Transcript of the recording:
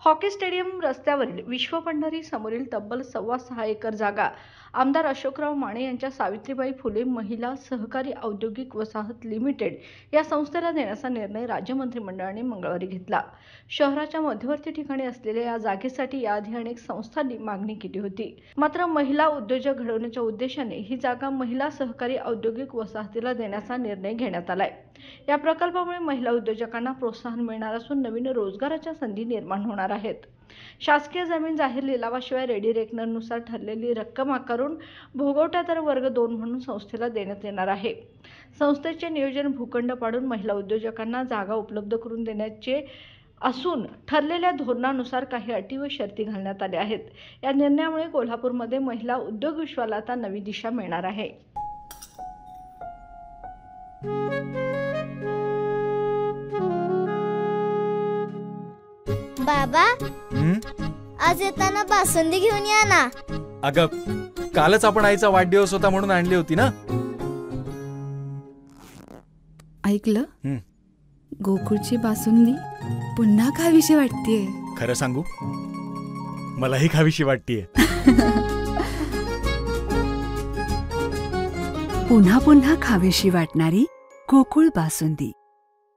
Hockey stadium रस्त्यावरील विश्व पंढरी समोरील तब्बल 6.25 एकर जागा आमदार अशोकराव माने यांच्या सावित्रीबाई फुले महिला सहकारी औद्योगिक वसाहत लिमिटेड या संस्थेला देण्याचा निर्णय राज्य मंत्रिमंडळाने मंगळवारी घेतला। शहराच्या मध्यवर्ती ठिकाणी असलेल्या या जागेसाठी याआधी अनेक संस्थांनी मागणी केली होती, मात्र महिला उद्योजक घडवण्याच्या उद्देशाने ही जागा महिला सहकारी औद्योगिक वसाहतीला देण्याचा निर्णय घेण्यात आलाय। या प्रकल्पामुळे महिला उद्योजकांना प्रोत्साहन मिळणार असून नवीन रोजगाराच्या संधी निर्माण होणार आहेत। शासकीय जमीन जाहीर लिलावाशिवाय रेडी रेकनरनुसार ठरलेली रक्कम आकारून भोगवटा दर वर्ग 2 म्हणून संस्थेला देण्यात येणार आहे। संस्थेचे नियोजन भूखंड पाडून महिला उद्योजकांना जागा उपलब्ध करून देण्याचे असून ठरलेल्या धोरणानुसार काही अटी व शर्ती घालण्यात आल्या आहेत। या निर्णयामुळे कोल्हापूरमध्ये महिला उद्योग विश्वाला आता नवी दिशा मिळणार आहे। बाबा, आज येताना बासुंदी घेऊन या ना। अगं, कालच आपण आईचा वाढदिवस होता म्हणून आणली होती ना। ऐकलं, गोकुळची बासुंदी पुन्हा खावीशी वाटतेय। खरं सांगू, मलाही खावीशी वाटतेय। पुन्हा पुन्हा खावीशी वाटणारी गोकुळ बासुंदी।